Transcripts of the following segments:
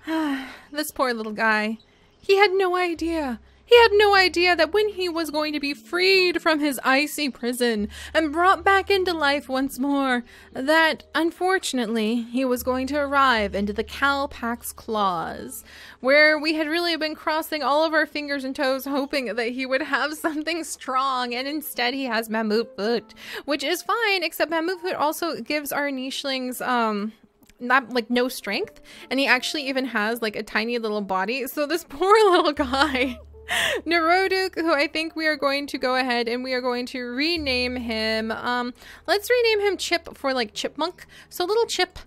This poor little guy. He had no idea. He had no idea that when he was going to be freed from his icy prison and brought back into life once more, that, unfortunately, he was going to arrive into the Kalpax Claws, where we had really been crossing all of our fingers and toes hoping that he would have something strong, and instead he has Mammut Foot, which is fine, except Mammut Foot also gives our Nichelings, not like no strength, and he actually even has like a tiny little body. So this poor little guy, Neuroduk, who I think we are going to go ahead and we are going to rename him. Let's rename him Chip for like Chipmunk. So little Chip.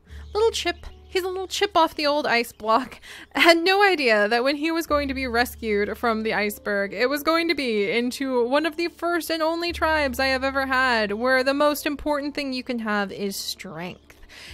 He's a little chip off the old ice block. Had no idea that when he was going to be rescued from the iceberg, it was going to be into one of the first and only tribes I have ever had, where the most important thing you can have is strength.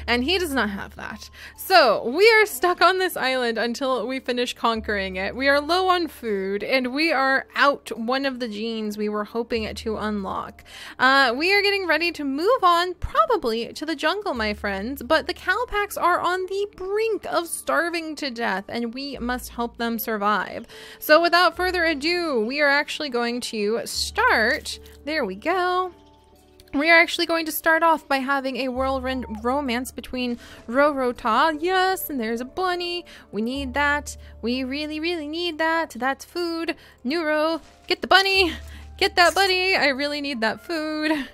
And he does not have that. So we are stuck on this island until we finish conquering it. We are low on food and we are out one of the genes we were hoping to unlock. We are getting ready to move on probably to the jungle, my friends, but the Kalpax are on the brink of starving to death and we must help them survive. So without further ado, we are actually going to start. There we go. We are actually going to start off by having a whirlwind romance between Rorota. Yes, and there's a bunny. We need that. We really, really need that. That's food. Neuro, get the bunny. Get that bunny. I really need that food.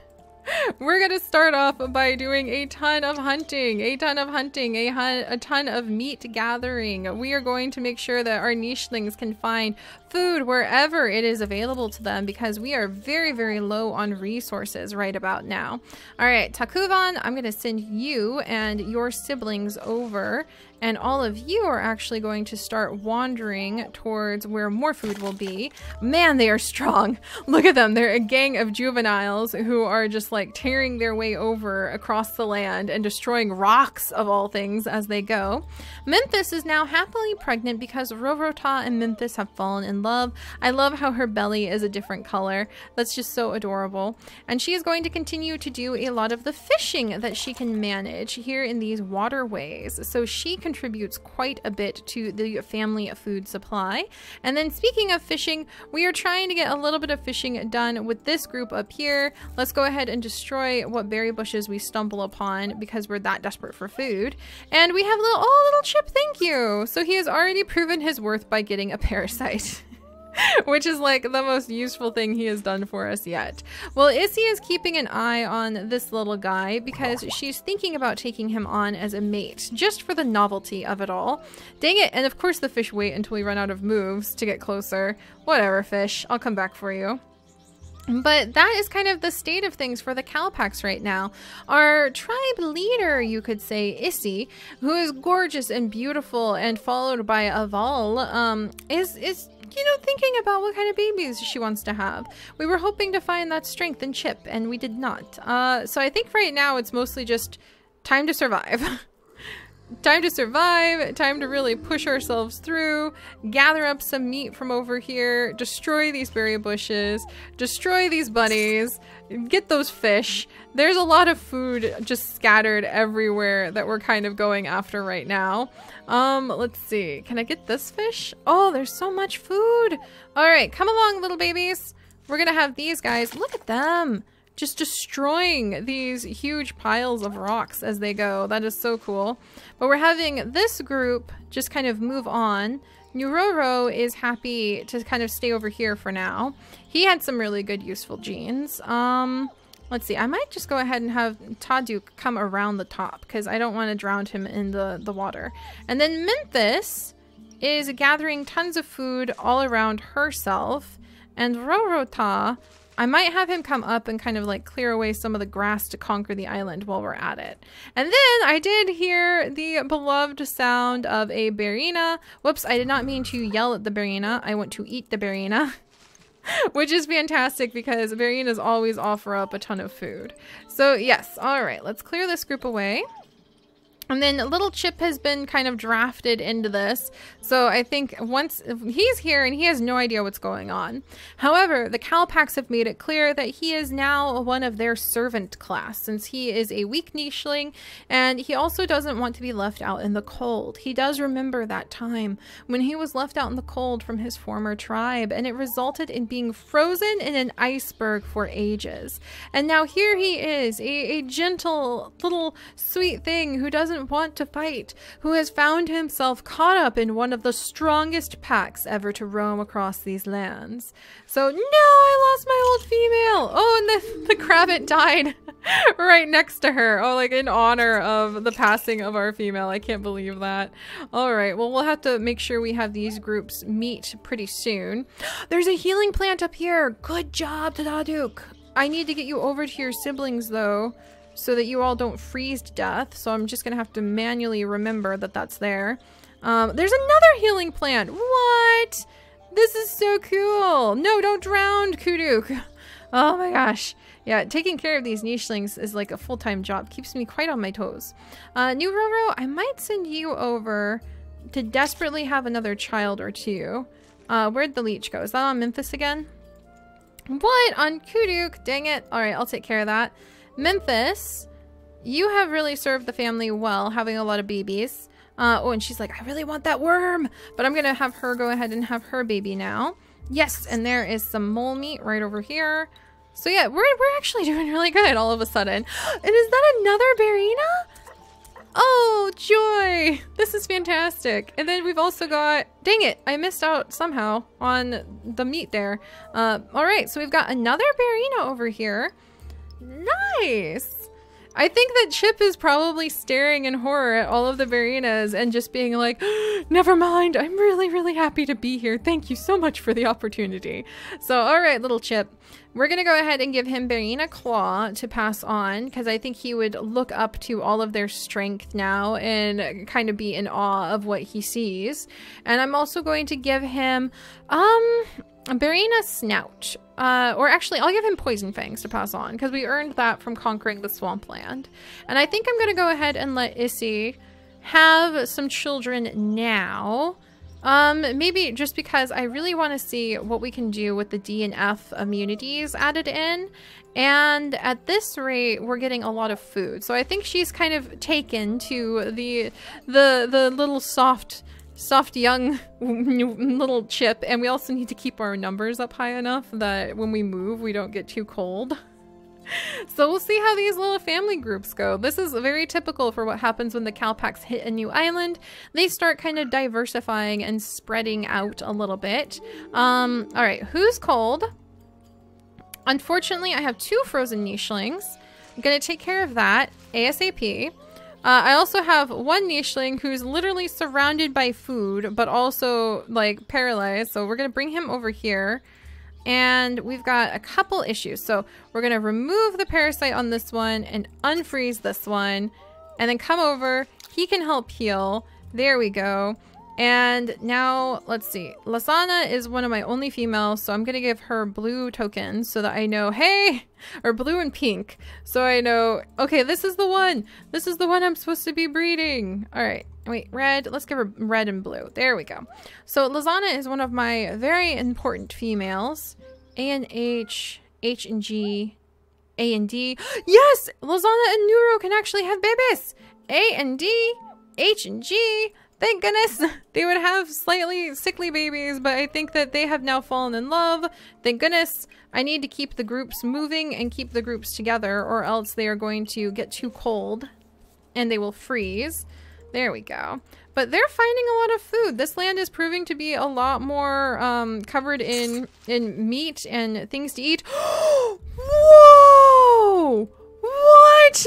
We're gonna start off by doing a ton of hunting, a ton of meat gathering. We are going to make sure that our nichelings can find food wherever it is available to them because we are very, very low on resources right about now. All right, Takuvan, I'm gonna send you and your siblings over, and all of you are actually going to start wandering towards where more food will be. Man, they are strong. Look at them. They're a gang of juveniles who are just like tearing their way over across the land and destroying rocks of all things as they go. Memphis is now happily pregnant because Rorota and Memphis have fallen in love. I love how her belly is a different color. That's just so adorable. And she is going to continue to do a lot of the fishing that she can manage here in these waterways. So she contributes quite a bit to the family food supply. And then speaking of fishing, we are trying to get a little bit of fishing done with this group up here. Let's go ahead and destroy what berry bushes we stumble upon because we're that desperate for food. And we have little Chip, thank you. So he has already proven his worth by getting a parasite. Which is like the most useful thing he has done for us yet. Well, Issy is keeping an eye on this little guy because she's thinking about taking him on as a mate, just for the novelty of it all. Dang it, and of course the fish wait until we run out of moves to get closer. Whatever, fish, I'll come back for you. But that is kind of the state of things for the Kalpax right now. Our tribe leader, you could say, Issy, who is gorgeous and beautiful and followed by Aval, is you know, thinking about what kind of babies she wants to have. We were hoping to find that strength in Chip, and we did not. So I think right now it's mostly just time to survive. Time to survive, time to really push ourselves through, gather up some meat from over here, destroy these berry bushes, destroy these bunnies, get those fish. There's a lot of food just scattered everywhere that we're kind of going after right now. Let's see. Can I get this fish? Oh, there's so much food. All right, come along, little babies. We're gonna have these guys. Look at them. Just destroying these huge piles of rocks as they go. That is so cool. But we're having this group just kind of move on. Nuroro is happy to kind of stay over here for now. He had some really good useful genes. Let's see. I might just go ahead and have Taduk come around the top because I don't want to drown him in the water. And then Memphis is gathering tons of food all around herself. And Rorota, I might have him come up and kind of like clear away some of the grass to conquer the island while we're at it. And then I did hear the beloved sound of a Berina. Whoops, I did not mean to yell at the Berina. I want to eat the Berina. Which is fantastic because Berinas always offer up a ton of food. So yes, all right, let's clear this group away. And then little Chip has been kind of drafted into this. So I think once he's here and he has no idea what's going on. However, the Kalpaks have made it clear that he is now one of their servant class, since he is a weak nicheling, and he also doesn't want to be left out in the cold. He does remember that time when he was left out in the cold from his former tribe, and it resulted in being frozen in an iceberg for ages. And now here he is, a gentle little sweet thing who doesn't want to fight, who has found himself caught up in one of the strongest packs ever to roam across these lands. So no, I lost my old female. Oh, and the Krabbit died right next to her. Oh, like in honor of the passing of our female. I can't believe that. All right, well, we'll have to make sure we have these groups meet pretty soon. There's a healing plant up here. Good job, Tadaduk. I need to get you over to your siblings though, so that you all don't freeze to death. So I'm just gonna have to manually remember that that's there. There's another healing plant. What? This is so cool. No, don't drown, Kuduk. Oh my gosh. Yeah, taking care of these nichelings is like a full-time job. Keeps me quite on my toes. New Roro, I might send you over to desperately have another child or two. Where'd the leech go? Is that on Memphis again? What? On Kuduk? Dang it. All right, I'll take care of that. Memphis, you have really served the family well, having a lot of babies. Oh, and she's like, I really want that worm, but I'm gonna have her go ahead and have her baby now. Yes, and there is some mole meat right over here. So yeah, we're actually doing really good all of a sudden. And is that another Barina? Oh, joy! This is fantastic. And then we've also got, dang it, I missed out somehow on the meat there. All right, so we've got another Barina over here. Nice. I think that Chip is probably staring in horror at all of the Barinas and just being like, never mind, I'm really, really happy to be here. Thank you so much for the opportunity. So, all right, little Chip, we're going to go ahead and give him Barina Claw to pass on, because I think he would look up to all of their strength now and kind of be in awe of what he sees. And I'm also going to give him, Barina Snout. Or actually, I'll give him Poison Fangs to pass on, because we earned that from conquering the swampland. And I think I'm going to go ahead and let Issy have some children now. Maybe just because I really want to see what we can do with the D and F immunities added in. And at this rate, we're getting a lot of food. So I think she's kind of taken to the little soft young little Chip, and we also need to keep our numbers up high enough that when we move we don't get too cold. So we'll see how these little family groups go. This is very typical for what happens when the Kalpaks hit a new island. They start kind of diversifying and spreading out a little bit. All right, who's cold? Unfortunately, I have 2 frozen nichelings. I'm gonna take care of that ASAP. I also have 1 nicheling who's literally surrounded by food, but also like paralyzed. So we're gonna bring him over here. And we've got a couple issues. So we're gonna remove the parasite on this one and unfreeze this one. And then come over, he can help heal. There we go. And now, let's see. Lasana is one of my only females, so I'm gonna give her blue tokens so that I know, hey, or blue and pink. So I know, okay, this is the one. This is the one I'm supposed to be breeding. All right, wait, red. Let's give her red and blue. There we go. So Lasana is one of my very important females. A and H, H and G, A and D. Yes, Lasana and Nuro can actually have babies. A and D, H and G. Thank goodness. They would have slightly sickly babies, but I think that they have now fallen in love. Thank goodness. I need to keep the groups moving and keep the groups together, or else they are going to get too cold and they will freeze. There we go. But they're finding a lot of food. This land is proving to be a lot more covered in meat and things to eat. Whoa! What?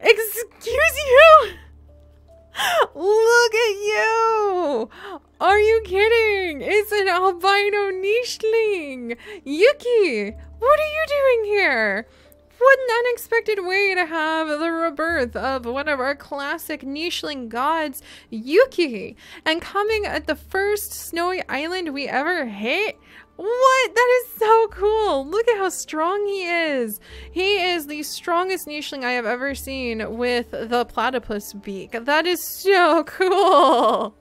Excuse you? Look at you! Are you kidding? It's an albino nicheling! Yuki! What are you doing here? what an unexpected way to have the rebirth of one of our classic nicheling gods, Yuki. And coming at the first snowy island we ever hit. What? That is so cool. Look at how strong he is. He is the strongest nicheling I have ever seen with the platypus beak. That is so cool.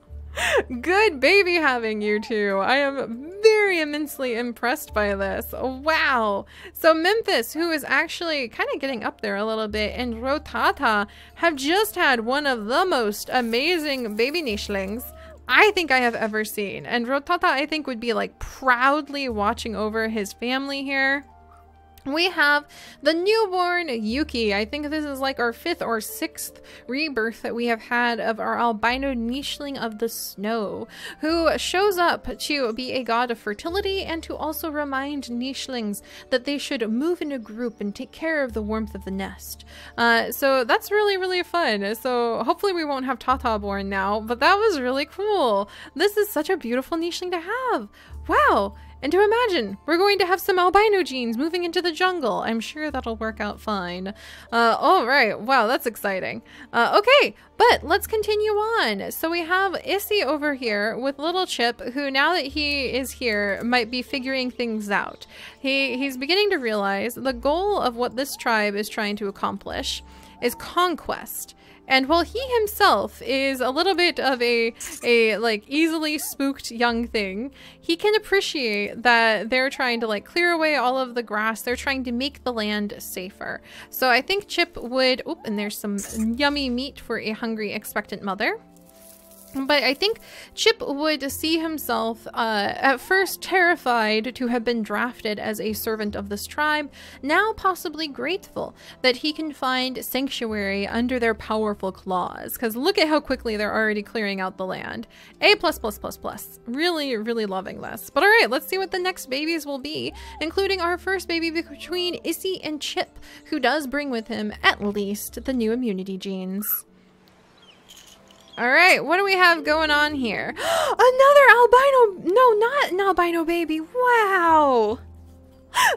Good baby having you two. I am very immensely impressed by this. Wow. So Memphis, who is actually kind of getting up there a little bit, and Rattata have just had one of the most amazing baby nichelings I think I have ever seen. And Rattata, I think, would be like proudly watching over his family here. We have the newborn Yuki. I think this is like our 5th or 6th rebirth that we have had of our albino nicheling of the snow, who shows up to be a god of fertility and to also remind nichelings that they should move in a group and take care of the warmth of the nest. So that's really, really fun. So hopefully we won't have Tata born now, but that was really cool. This is such a beautiful nicheling to have. Wow. And to imagine, we're going to have some albino genes moving into the jungle. I'm sure that'll work out fine. All right. Wow, that's exciting. Okay, but let's continue on. So we have Issy over here with little Chip, who now that he is here might be figuring things out. He's beginning to realize the goal of what this tribe is trying to accomplish is conquest. And while he himself is a little bit of a like easily spooked young thing, he can appreciate that they're trying to like clear away all of the grass. They're trying to make the land safer. So I think Chip would, oh, and there's some yummy meat for a hungry, expectant mother. But I think Chip would see himself at first terrified to have been drafted as a servant of this tribe, now possibly grateful that he can find sanctuary under their powerful claws. Because look at how quickly they're already clearing out the land. A++++. Really, really loving this. But all right, let's see what the next babies will be, including our first baby between Issy and Chip, who does bring with him at least the new immunity genes. All right, what do we have going on here? Another albino, no, not an albino baby. Wow.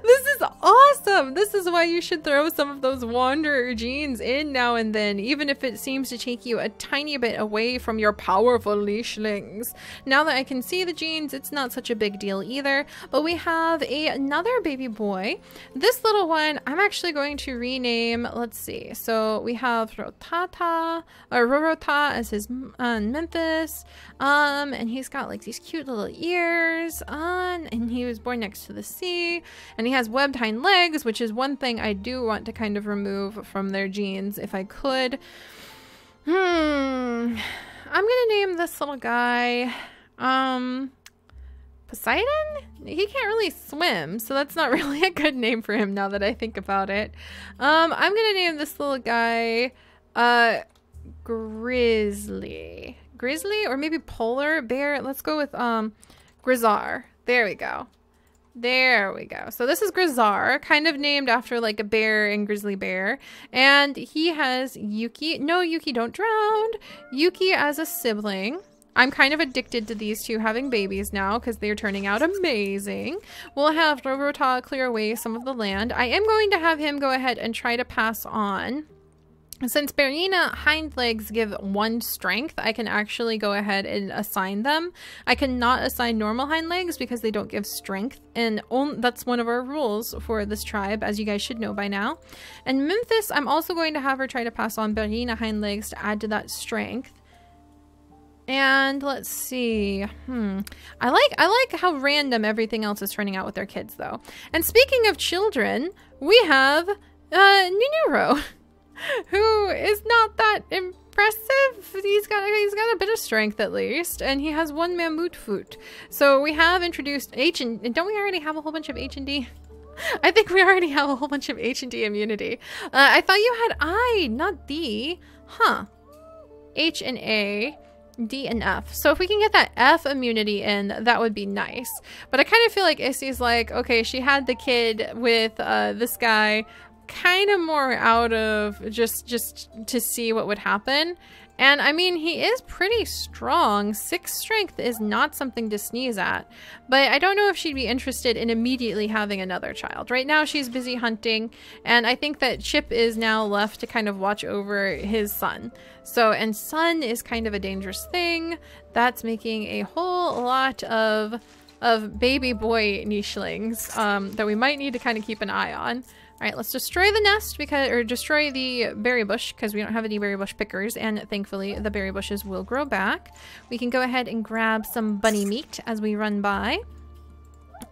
This is awesome. This is why you should throw some of those wanderer genes in now and then, even if it seems to take you a tiny bit away from your powerful nichelings. Now that I can see the genes, it's not such a big deal either. But we have another baby boy. This little one, I'm actually going to rename, let's see. So we have Rattata, or Rorota as his Memphis. And he's got like these cute little ears on, and he was born next to the sea. And he has webbed hind legs, which is one thing I do want to kind of remove from their genes if I could. I'm gonna name this little guy Poseidon? He can't really swim, so that's not really a good name for him now that I think about it. I'm gonna name this little guy Grizzly. Grizzly, or maybe polar bear. Let's go with Grizzar. There we go. There we go. So this is Grizzar, kind of named after like a bear and grizzly bear. And he has Yuki. No, Yuki, don't drown. Yuki as a sibling. I'm kind of addicted to these two having babies now because they're turning out amazing. We'll have Rorota clear away some of the land. I am going to have him go ahead and try to pass on. Since Berina hind legs give 1 strength, I can actually go ahead and assign them. I cannot assign normal hind legs because they don't give strength, and that's one of our rules for this tribe, as you guys should know by now. And Memphis, I'm also going to have her try to pass on Berina hind legs to add to that strength. And let's see. I like how random everything else is turning out with their kids, though. And speaking of children, we have Ninuro, who is not that impressive. He's got a bit of strength at least, and he has 1 mammoth foot. So we have introduced H and don't we already have a whole bunch of H and D? I think we already have a whole bunch of H and D immunity. I thought you had I, not D. Huh. H and A, D and F. So if we can get that F immunity in, that would be nice. But I kind of feel like Issy's like, okay, she had the kid with this guy kind of more out of just to see what would happen. And I mean, he is pretty strong. 6 strength is not something to sneeze at. But I don't know if she'd be interested in immediately having another child. Right now she's busy hunting, and I think that Chip is now left to kind of watch over his son. So, and son is kind of a dangerous thing. That's making a whole lot of baby boy nichelings that we might need to kind of keep an eye on. All right, let's destroy the nest or destroy the berry bush because we don't have any berry bush pickers, and thankfully the berry bushes will grow back. We can go ahead and grab some bunny meat as we run by.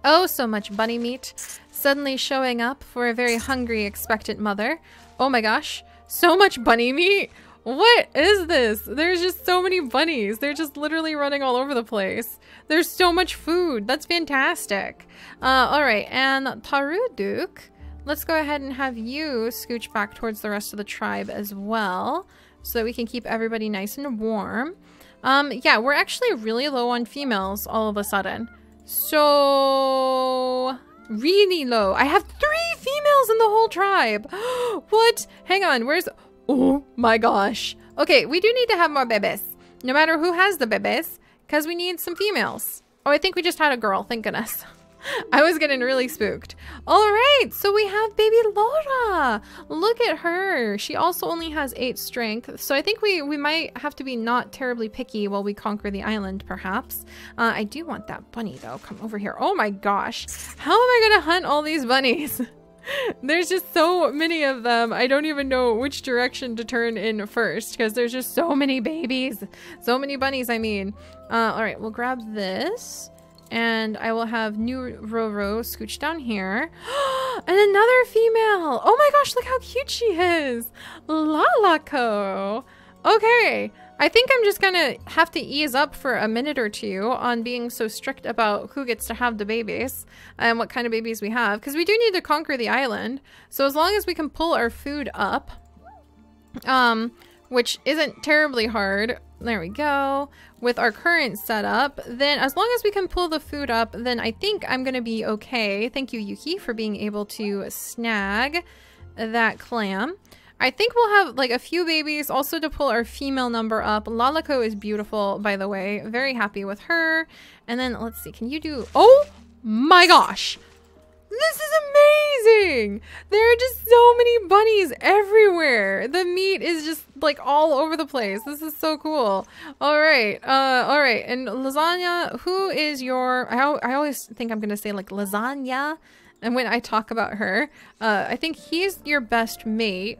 Oh, so much bunny meat suddenly showing up for a very hungry, expectant mother. Oh my gosh, so much bunny meat. What is this? There's just so many bunnies. They're just literally running all over the place. There's so much food. That's fantastic. All right, and Taruduk, let's go ahead and have you scooch back towards the rest of the tribe as well so that we can keep everybody nice and warm. Yeah, we're actually really low on females all of a sudden. So really low. I have 3 females in the whole tribe. What? Hang on, where's... Oh my gosh. Okay, we do need to have more babies. No matter who has the babies, because we need some females. Oh, I think we just had a girl, thank goodness. I was getting really spooked. All right, so we have baby Laura. Look at her. She also only has 8 strength. So I think we might have to be not terribly picky while we conquer the island, perhaps. I do want that bunny, though. Come over here. Oh my gosh. How am I going to hunt all these bunnies? There's just so many of them. I don't even know which direction to turn in first because there's just so many babies. So many bunnies, I mean. All right, we'll grab this. And I will have new Roro scooch down here. And another female. Oh my gosh, look how cute she is. Lalako. Okay. I think I'm just gonna have to ease up for a minute or two on being so strict about who gets to have the babies and what kind of babies we have. Because we do need to conquer the island. So as long as we can pull our food up, which isn't terribly hard. There we go. With our current setup, then as long as we can pull the food up, then I think I'm gonna be okay. Thank you, Yuki, for being able to snag that clam. I think we'll have like a few babies also to pull our female number up. Lalako is beautiful, by the way. Very happy with her. And then let's see, can you do... Oh my gosh! This is amazing! There are just so many bunnies everywhere. The meat is just like all over the place. This is so cool. All right. And Lasagna, who is your... I always think I'm going to say like Lasagna. And when I talk about her, I think he's your best mate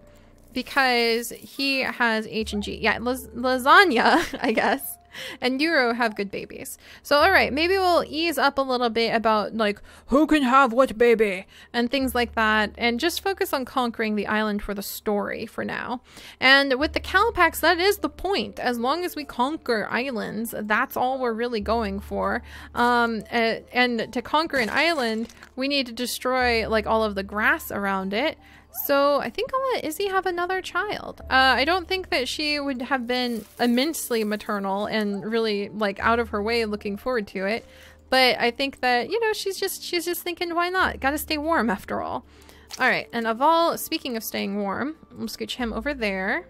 because he has H and G. Yeah, Lasagna, I guess. And Euro have good babies. So, all right, maybe we'll ease up a little bit about like who can have what baby and things like that, and just focus on conquering the island for the story for now. And with the Calapax, that is the point. As long as we conquer islands, that's all we're really going for. And to conquer an island, we need to destroy like all of the grass around it. So I think I'll let Izzy have another child. I don't think that she would have been immensely maternal and really like out of her way looking forward to it. But I think that, you know, she's just thinking, why not? Gotta stay warm after all. All right, and Aval, speaking of staying warm, we'll scooch him over there.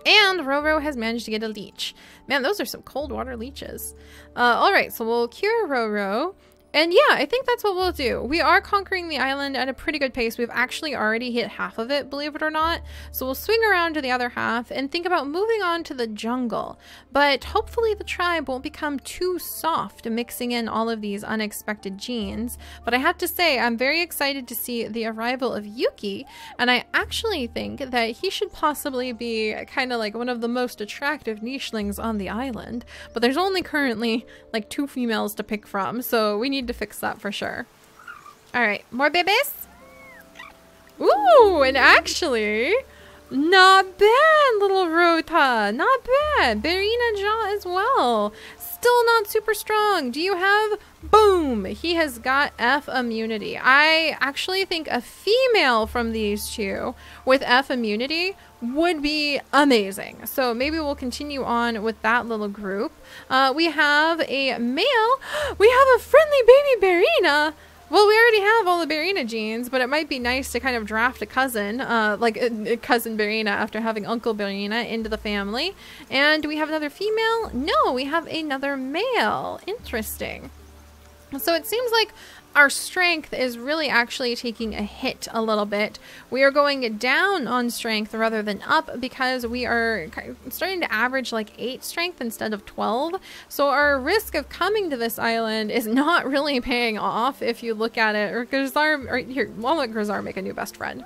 And Roro has managed to get a leech. Man, those are some cold water leeches. All right, so we'll cure Roro. And yeah, I think that's what we'll do. We are conquering the island at a pretty good pace. We've actually already hit half of it, believe it or not. So we'll swing around to the other half and think about moving on to the jungle. But hopefully the tribe won't become too soft mixing in all of these unexpected genes. But I have to say, I'm very excited to see the arrival of Yuki. And I actually think that he should possibly be kind of like one of the most attractive nichelings on the island. But there's only currently like 2 females to pick from. So we need to fix that for sure. All right, more babies. Ooh, and actually, not bad, little Rota. Not bad. Berina Jaw as well. Still not super strong. Do you have... Boom! He has got F immunity. I actually think a female from these 2 with F immunity would be amazing. So maybe we'll continue on with that little group. We have a male. We have a friendly baby Berina. Well, we already have all the Barina genes, but it might be nice to kind of draft a cousin, like a cousin Barina after having Uncle Barina into the family. And do we have another female? No, we have another male. Interesting. So it seems like our strength is really actually taking a hit a little bit. We are going down on strength rather than up because we are starting to average like 8 strength instead of 12. So our risk of coming to this island is not really paying off if you look at it. Or Grizar, or here, I'll let Grizar make a new best friend.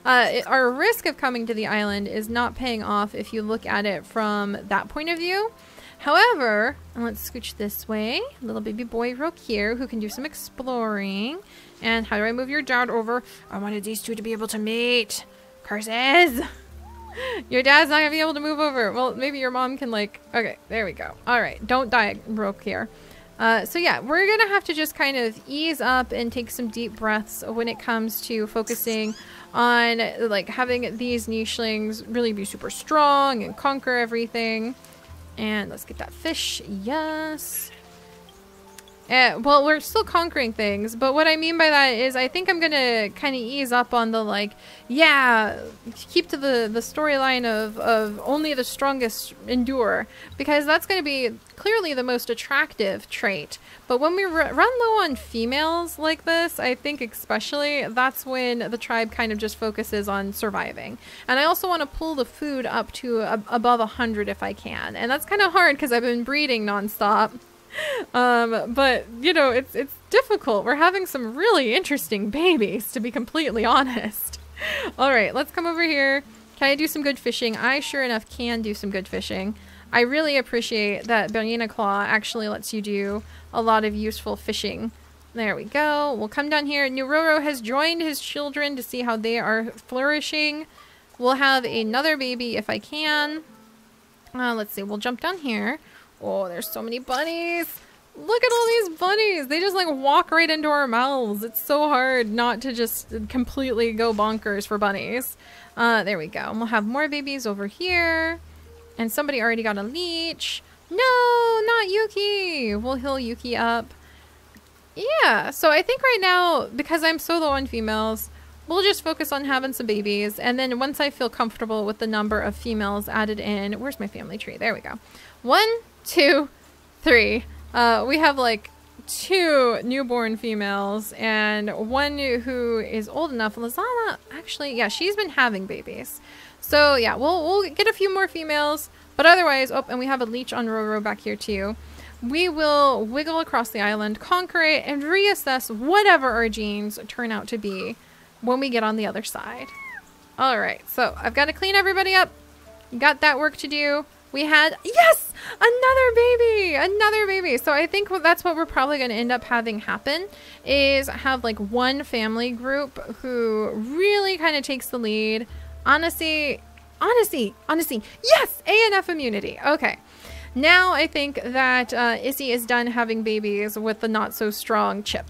Our risk of coming to the island is not paying off if you look at it from that point of view. However, let's scooch this way. Little baby boy Rook here who can do some exploring. And how do I move your dad over? I wanted these two to be able to mate. Curses! Your dad's not gonna be able to move over. Well, maybe your mom can like... Okay, there we go. Alright, don't die, Rook here. So yeah, we're gonna have to just kind of ease up and take some deep breaths when it comes to focusing on like having these nichelings really be super strong and conquer everything. And let's get that fish. Yes. Well, we're still conquering things, but what I mean by that is I think I'm going to kind of ease up on the like, yeah, keep to the storyline of only the strongest endure, because that's going to be clearly the most attractive trait. But when we run low on females like this, I think especially that's when the tribe kind of just focuses on surviving. And I also want to pull the food up to above 100 if I can. And that's kind of hard because I've been breeding nonstop. But you know, it's difficult. We're having some really interesting babies, to be completely honest. All right, let's come over here. Can I do some good fishing? I sure enough can do some good fishing. I really appreciate that Barina Claw actually lets you do a lot of useful fishing. There we go. We'll come down here. Nuroro has joined his children to see how they are flourishing. We'll have another baby if I can. Let's see. We'll jump down here. Oh, there's so many bunnies. Look at all these bunnies. They just like walk right into our mouths. It's so hard not to just completely go bonkers for bunnies. There we go. And we'll have more babies over here. And somebody already got a leech. No, not Yuki. We'll heal Yuki up. Yeah, so I think right now, because I'm so low on females, we'll just focus on having some babies. And then once I feel comfortable with the number of females added in, where's my family tree? There we go. 1, 2, 3. We have like 2 newborn females and 1 who is old enough. Lazana, actually, yeah, she's been having babies. So yeah, we'll get a few more females, but otherwise, oh, and we have a leech on Roro back here too. We will wiggle across the island, conquer it, and reassess whatever our genes turn out to be when we get on the other side. All right, so I've got to clean everybody up. Got that work to do. We had, yes, another baby. So I think that's what we're probably going to end up having happen is have like one family group who really kind of takes the lead. Honesty, yes, ANF immunity. Okay. Now I think that Issy is done having babies with the not so strong Chip.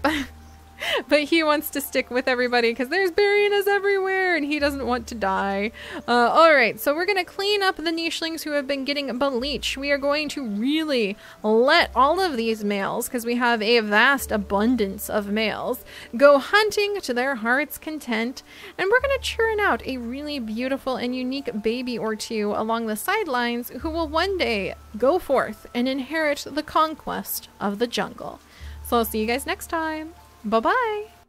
But he wants to stick with everybody because there's Barinas everywhere and he doesn't want to die. Alright, so we're going to clean up the nichelings who have been getting bleached. We are going to really let all of these males, because we have a vast abundance of males, go hunting to their heart's content. And we're going to churn out a really beautiful and unique baby or two along the sidelines who will one day go forth and inherit the conquest of the jungle. So I'll see you guys next time. Bye-bye.